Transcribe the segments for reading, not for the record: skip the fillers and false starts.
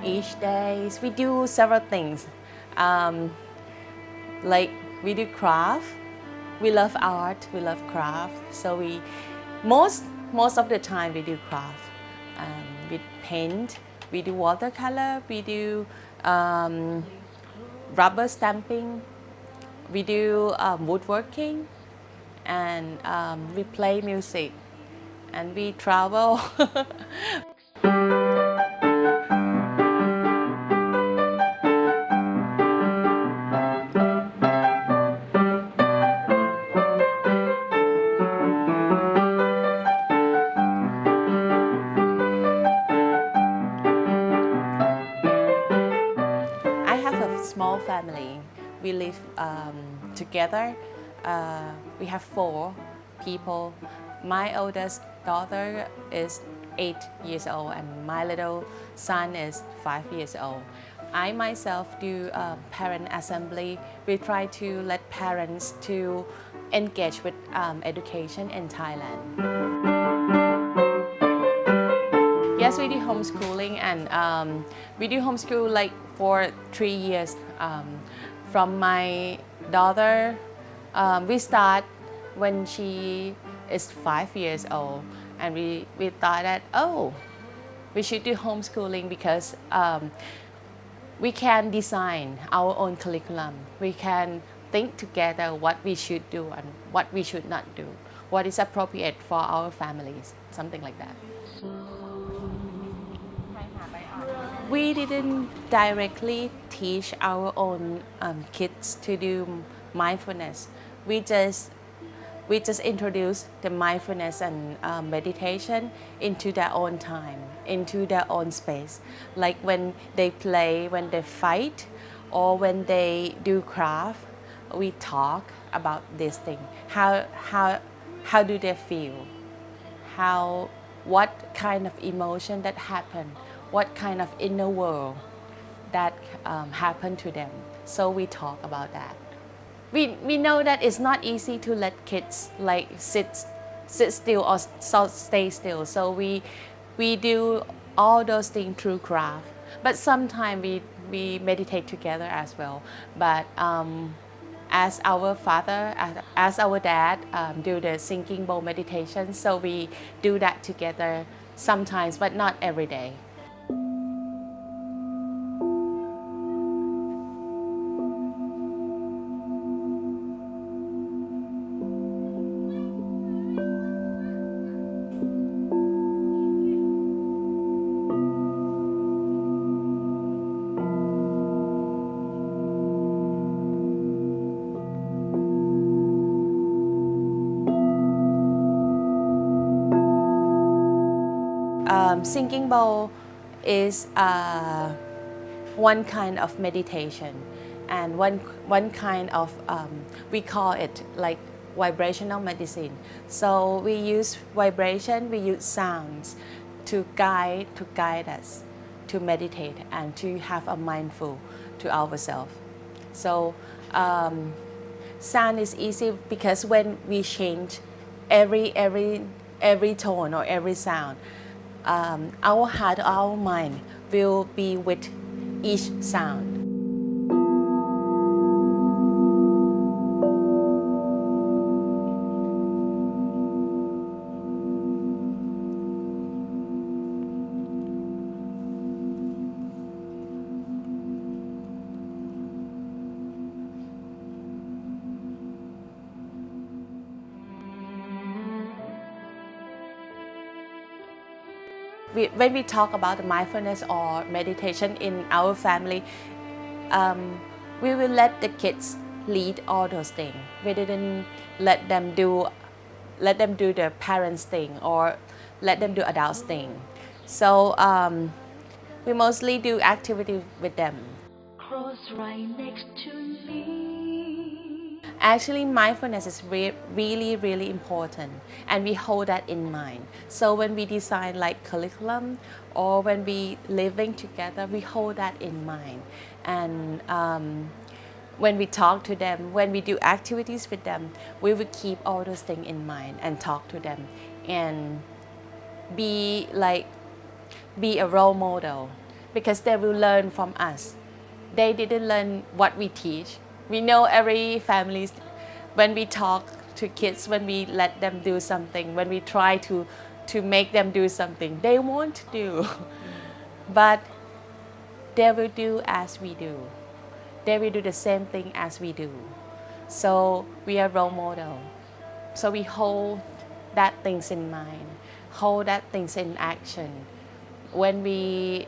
each day. We do several things. Like we do craft. We love art. We love craft. So we most of the time we do craft. We paint. We do watercolor. We do rubber stamping. We do woodworking, and we play music, and we travel. I have a small family. We live together. We have 4 people. My oldest daughter is 8 years old, and my little son is 5 years old. I myself do parent assembly. We try to let parents to engage with education in Thailand. Yes, we do homeschooling, and we do homeschool like for 3 years. From my daughter, we start when she is 5 years old, and we thought that, oh, we should do homeschooling because we can design our own curriculum. We can think together what we should do and what we should not do, what is appropriate for our families, something like that. We didn't directly teach our own kids to do mindfulness. We just introduce the mindfulness and meditation into their own time, into their own space. Like when they play, when they fight, or when they do craft, we talk about this thing. How do they feel? What kind of emotion that happened? What kind of inner world that happened to them? So we talk about that. We know that it's not easy to let kids like sit still or stay still. So we do all those things through craft. But sometimes we meditate together as well. But as our father, as our dad do the sinking bowl meditation, so we do that together sometimes, but not every day. Sinking bowl is one kind of meditation, and one kind of we call it like vibrational medicine. So we use vibration, we use sounds to guide us to meditate and to have a mindful to ourselves. So sound is easy because when we change every tone or every sound, our heart, our mind will be with each sound. When we talk about mindfulness or meditation in our family, we will let the kids lead all those things. We didn't let them do the parents thing or let them do adults thing. So we mostly do activity with them. Close right next to me. Actually, mindfulness is really important, and we hold that in mind. So when we design like curriculum or when we living together, we hold that in mind. And when we talk to them, when we do activities with them, we will keep all those things in mind and talk to them and be a role model. because they will learn from us. They didn't learn what we teach. We know every family, when we talk to kids, when we let them do something, when we try to make them do something, they want to do. But they will do as we do. They will do the same thing as we do. So we are role model. So we hold that things in mind, hold that things in action. When we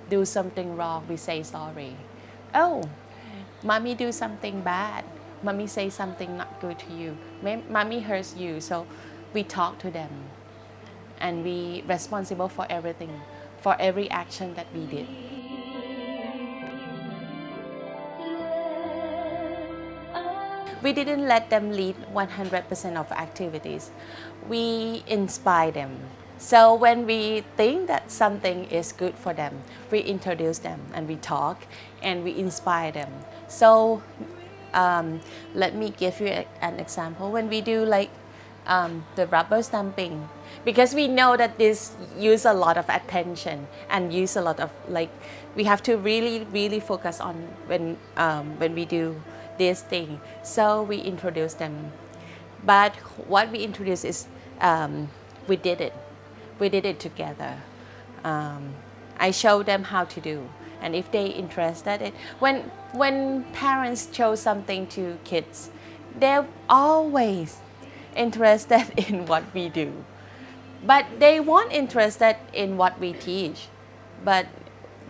do something wrong, we say sorry. Oh, mommy do something bad. Mommy say something not good to you. Mommy hurts you. So we talk to them, and we responsible for everything, for every action that we did. We didn't let them lead 100% of activities. We inspire them. So when we think that something is good for them, we introduce them and we talk and we inspire them. So let me give you an example. When we do like the rubber stamping, because we know that this use a lot of attention and use a lot of like, we have to really focus on when we do this thing. So we introduce them. But what we introduce is we did it together. I show them how to do, and if they interested when parents show something to kids, they're always interested in what we do, but they weren't interested in what we teach, but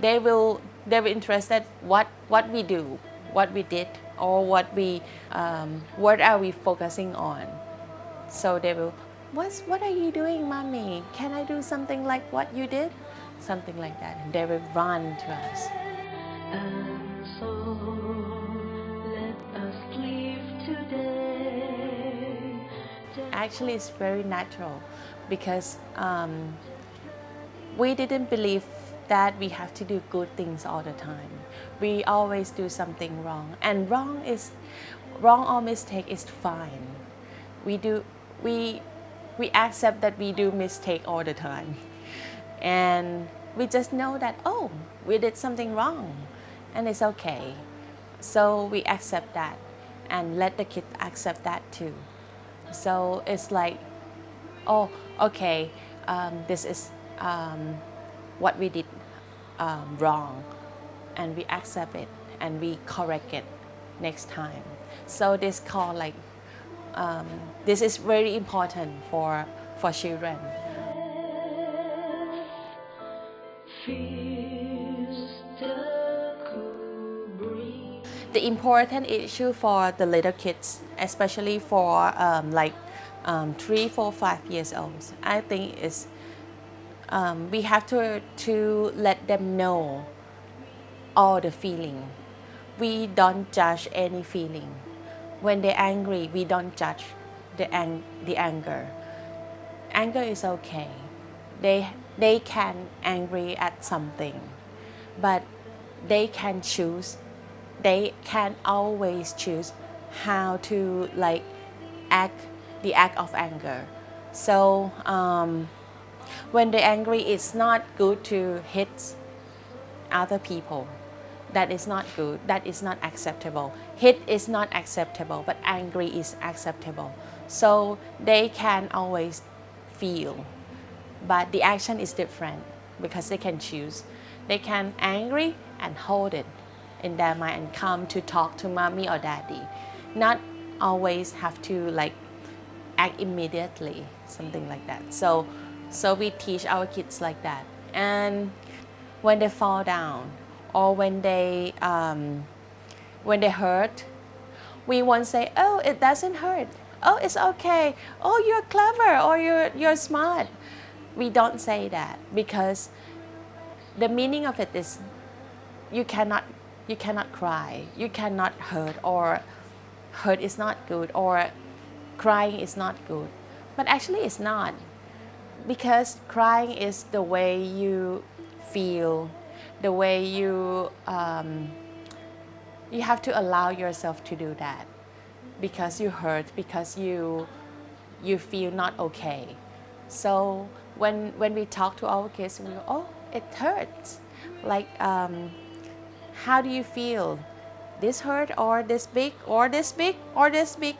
they will interested what we do, what we did, or what are we focusing on. So they will, what are you doing, mommy? Can I do something like what you did? Something like that. And they will run to us. And so let us live today. Actually, it's very natural because we didn't believe that we have to do good things all the time. We always do something wrong, and wrong or mistake is fine. We accept that we do mistake all the time, and we just know that, oh, we did something wrong, and it's okay. So we accept that and let the kid accept that too. So it's like, oh, okay, this is what we did wrong, and we accept it and we correct it next time. So this called like, this is very important for children. The important issue for the little kids, especially for 3, 4, 5 years old, I think is we have to let them know all the feeling. We don't judge any feeling. When they're angry, we don't judge the anger. Anger is okay. They can angry at something, but they can choose. They can always choose how to like act the act of anger. So when they're angry, it's not good to hit other people. That is not good. That is not acceptable. Hit is not acceptable, but angry is acceptable. So they can always feel, but the action is different because they can choose. They can angry and hold it in their mind and come to talk to mommy or daddy. Not always have to like act immediately, something like that. So we teach our kids like that. And when they fall down or when they hurt, we won't say, oh, it doesn't hurt. Oh, it's okay. Oh, you're clever, or you're smart. We don't say that, because the meaning of it is you cannot cry, you cannot hurt, or hurt is not good, or crying is not good. But actually it's not, because crying is the way you feel, the way you have to allow yourself to do that, because you hurt, because you feel not okay. So when we talk to our kids, we go, oh, it hurts. like how do you feel? This hurt or this big or this big or this big?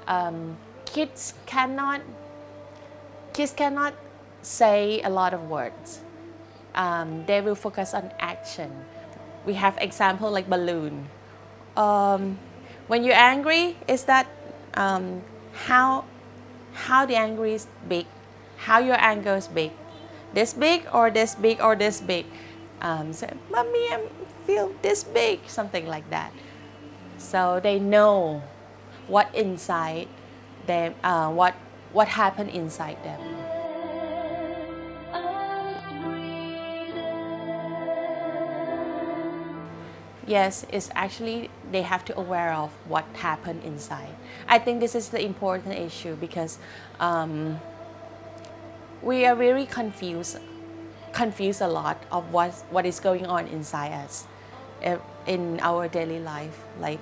Um, kids cannot say a lot of words. They will focus on action. We have example like balloon. When you're angry, is that how the anger is big, how your anger is big, this big or this big or this big. So, mommy, I feel this big, something like that. So they know what inside them, what happened inside them. Yes, it's actually they have to aware of what happened inside. I think this is the important issue because we are very confused a lot of what is going on inside us in our daily life. Like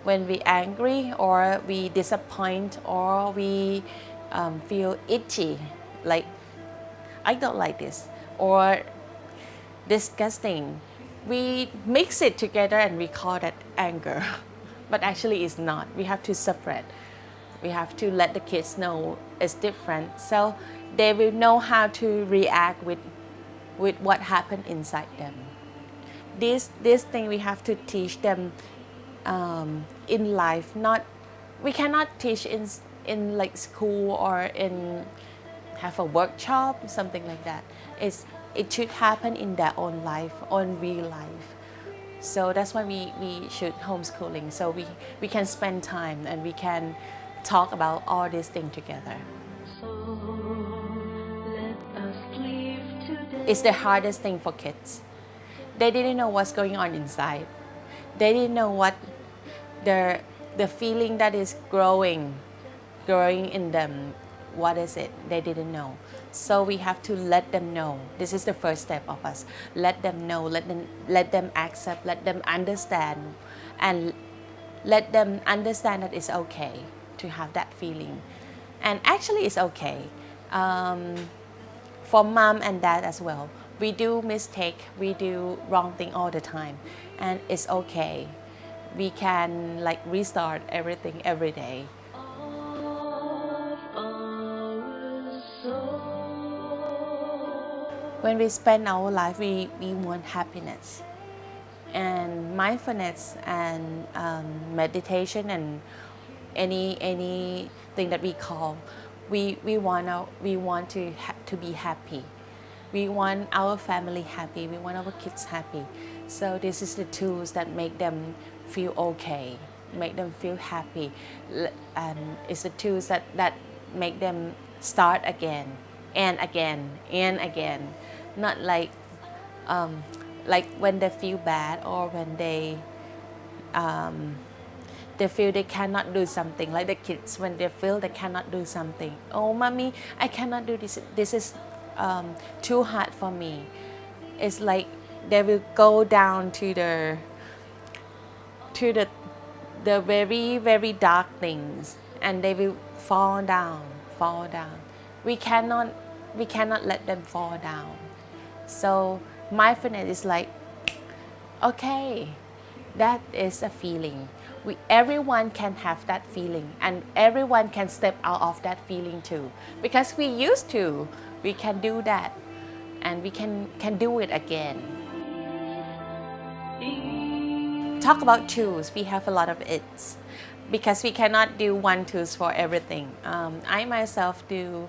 when we angry or we disappoint or we feel itchy, like I don't like this, or disgusting. We mix it together and we call that anger. But actually it's not. We have to separate. We have to let the kids know it's different. So they will know how to react with what happened inside them. This thing we have to teach them in life. Not, we cannot teach in like school or in have a workshop, something like that. It should happen in their own life, own real life. So that's why we should homeschooling. So we can spend time and we can talk about all these things together. So let us live today. It's the hardest thing for kids. They didn't know what's going on inside. They didn't know what the feeling that is growing in them. What is it? They didn't know. So we have to let them know. This is the first step of us. Let them know, let them accept, let them understand, and let them understand that it's okay to have that feeling. And actually it's okay. For mom and dad as well. We do mistake, we do wrong thing all the time. And it's okay. We can like restart everything every day. When we spend our life, we want happiness. And mindfulness and meditation and anything that we call, we want to be happy. We want our family happy. We want our kids happy. So this is the tools that make them feel okay, make them feel happy, and it's the tools that make them start again and again and again. Not like when they feel bad or when they feel they cannot do something, like the kids when they feel they cannot do something. Oh, mommy, I cannot do this. This is too hard for me. It's like they will go down to the very, very dark things, and they will fall down. We cannot let them fall down. So mindfulness is like, okay, that is a feeling. Everyone can have that feeling, and everyone can step out of that feeling too. Because we used to, we can do that, and we can do it again. Talk about tools. We have a lot of it, because we cannot do one tools for everything. I myself do.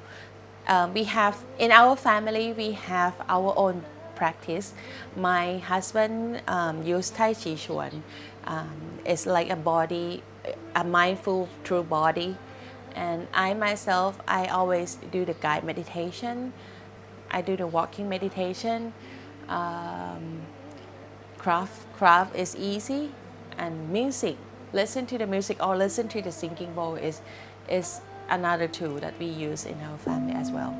We have in our family, we have our own practice. My husband used Tai Chi Chuan. It's like a mindful true body. And I myself, I always do the guided meditation. I do the walking meditation. Craft is easy, and music. Listen to the music or listen to the singing bowl is another tool that we use in our family as well.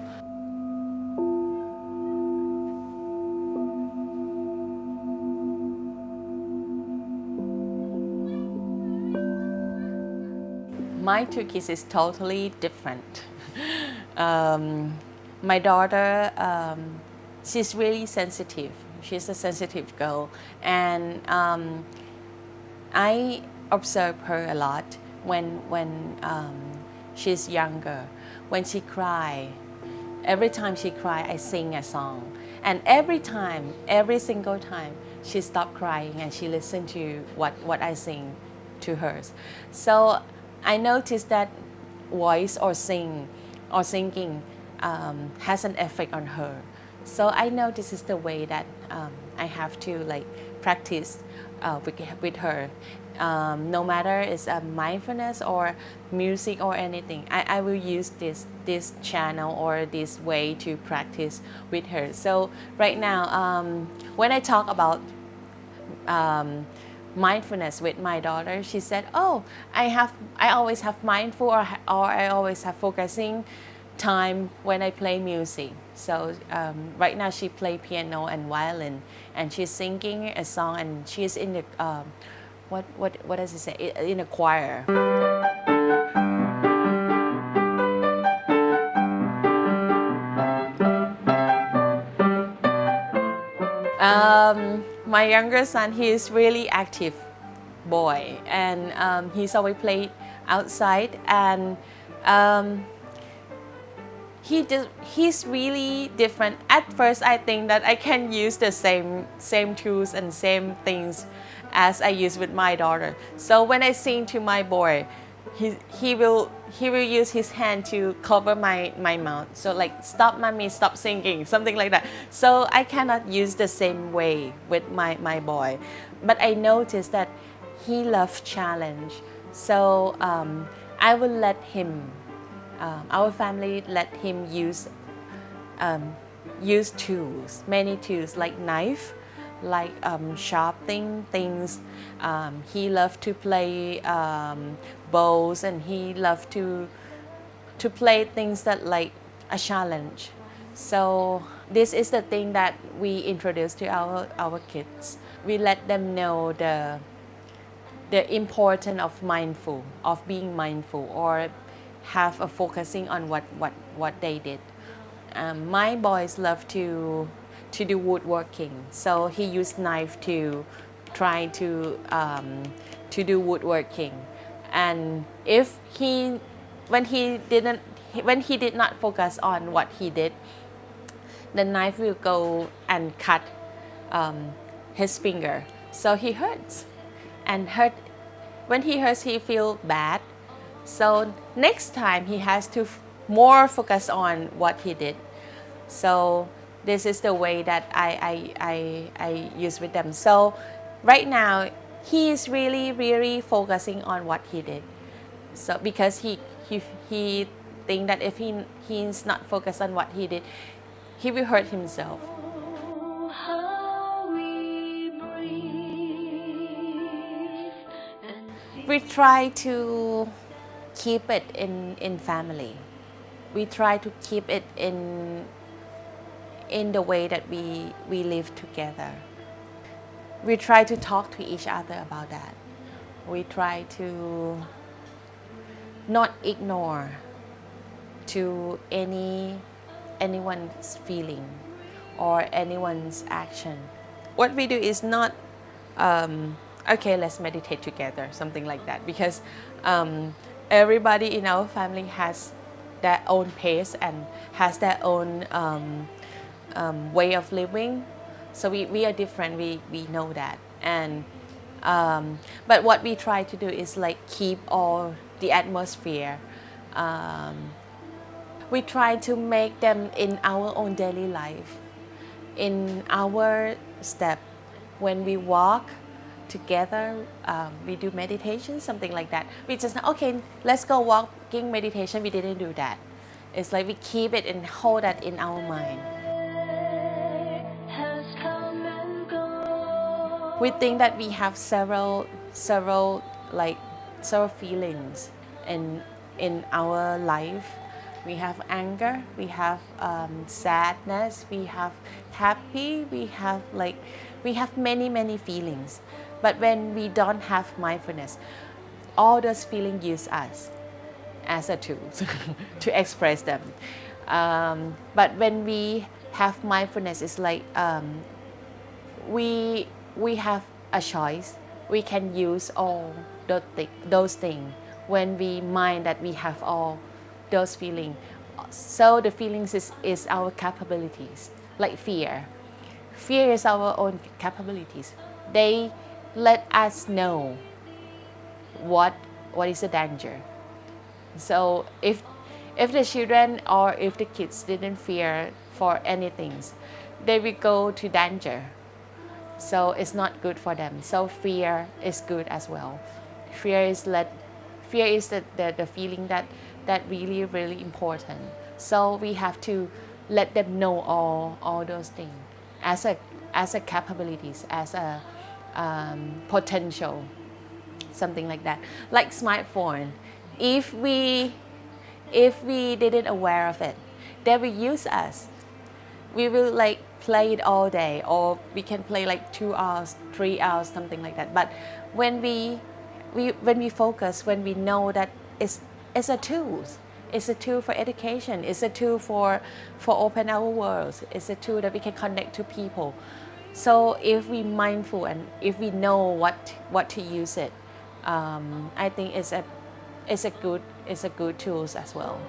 My two kids is totally different. My daughter she's really sensitive. She's a sensitive girl, and I observe her a lot when she's younger. When she cry, every time she cry, I sing a song, and every single time, she stopped crying and she listened to what I sing to her. So I noticed that voice or singing has an effect on her. So I know this is the way that I have to like practice with her. No matter it's mindfulness or music or anything, I will use this channel or this way to practice with her. So right now, when I talk about mindfulness with my daughter, she said, "Oh, I always have mindful or I always have focusing time when I play music." So right now she play piano and violin, and she's singing a song, and she's in the what does it say, in a choir. My younger son, he is really active boy, and he's always played outside, and he's really different. At first, I think that I can use the same tools and same things as I use with my daughter. So when I sing to my boy, he will use his hand to cover my mouth. So like, "Stop, mommy, stop singing," something like that. So I cannot use the same way with my boy, but I noticed that he loves challenge. So I will let him. Our family let him use tools, many tools like knife, like sharpening things. He loved to play bowls, and he loved to play things that like a challenge. So this is the thing that we introduce to our kids. We let them know the importance of being mindful, or have a focusing on what they did. My boys love to do woodworking, so he used knife to try to do woodworking. And if when he did not focus on what he did, the knife will go and cut his finger, so he hurts. And when he hurts, he feel bad. So next time he has to more focus on what he did. So this is the way that I use with them. So right now he is really focusing on what he did. So because he think that if he's not focused on what he did, he will hurt himself. Oh, how we breathe and We try to keep it in family. We try to keep it in the way that we live together. We try to talk to each other about that. We try to not ignore to anyone's feeling or anyone's action. What we do is not okay, let's meditate together, something like that, because everybody in our family has their own pace and has their own way of living. So we are different, we know that. And but what we try to do is like keep all the atmosphere. We try to make them in our own daily life, in our step. When we walk together, we do meditation, something like that. We just, okay, let's go walking meditation. We didn't do that. It's like we keep it and hold that in our mind. has come and gone. We think that we have several feelings in our life. We have anger, we have sadness, we have happy, we have many feelings. But when we don't have mindfulness, all those feelings use us as a tool to express them. But when we have mindfulness is like we we have a choice. We can use all those things when we mind that we have all those feelings. So the feelings is our capabilities, like fear. Fear is our own capabilities. They let us know what is the danger. So if the children or if the kids didn't fear for anything, they will go to danger. So it's not good for them. So fear is good as well. Fear is the feeling that really important. So we have to let them know all those things as a capabilities, as a potential, something like that. Like smartphone, if we didn't aware of it, they will use us. We will like play it all day, or we can play like 2 hours, 3 hours, something like that. But when we focus, when we know that it's a tool. It's a tool for education. It's a tool for open our worlds. It's a tool that we can connect to people. So if we mindful and if we know what to use it, I think it's a good tools as well.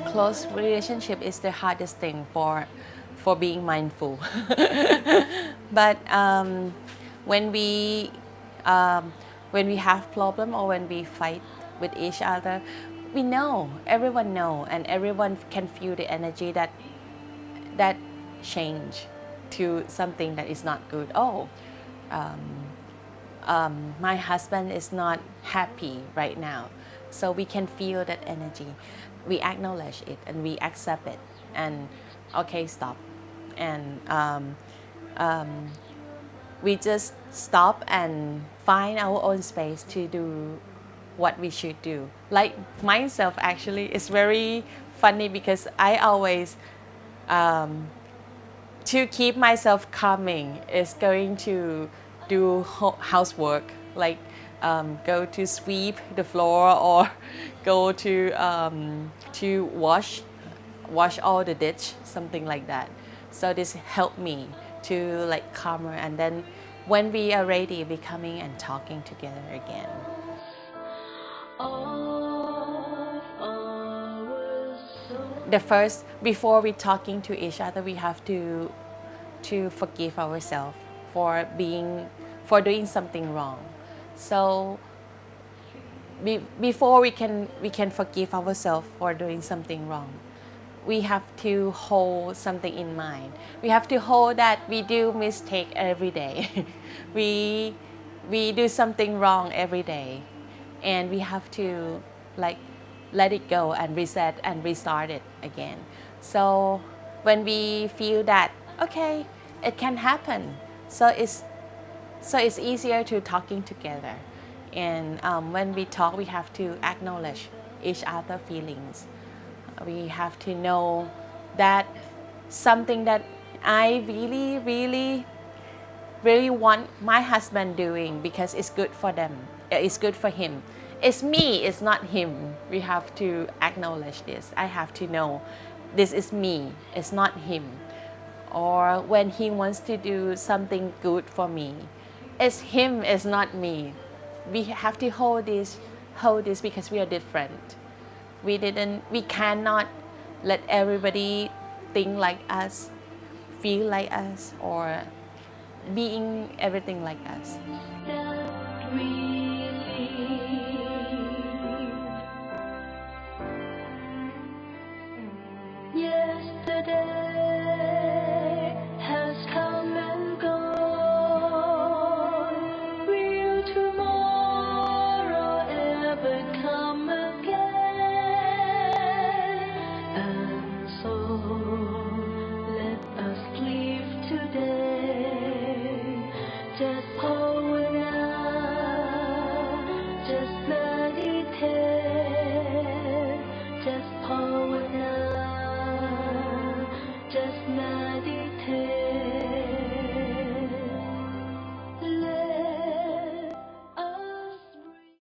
Close relationship is the hardest thing for being mindful. But when we have problem or when we fight with each other, we know, everyone know, and everyone can feel the energy that change to something that is not good. Oh, my husband is not happy right now. So we can feel that energy. We acknowledge it and we accept it. And okay, stop. And we just stop and find our own space to do what we should do. Like myself, actually, it's very funny because I always, to keep myself calming, is going to do housework, like go to sweep the floor or go to wash all the ditch, something like that. So this helped me to like calmer, and then when we are ready, we coming and talking together again. The first, before we talking to each other, we have to forgive ourselves for doing something wrong. So before we can forgive ourselves for doing something wrong, we have to hold something in mind. We have to hold that we do mistake every day. we do something wrong every day, and we have to like let it go and reset and restart it again. So when we feel that okay, it can happen, so it's easier to talking together. And when we talk, we have to acknowledge each other's feelings. We have to know that something that I really want my husband doing because it's good for them, it's good for him. It's me, it's not him. We have to acknowledge this. I have to know this is me, it's not him. Or when he wants to do something good for me, it's him, it's not me. We have to hold this because we are different. We cannot let everybody think like us, feel like us, or being everything like us.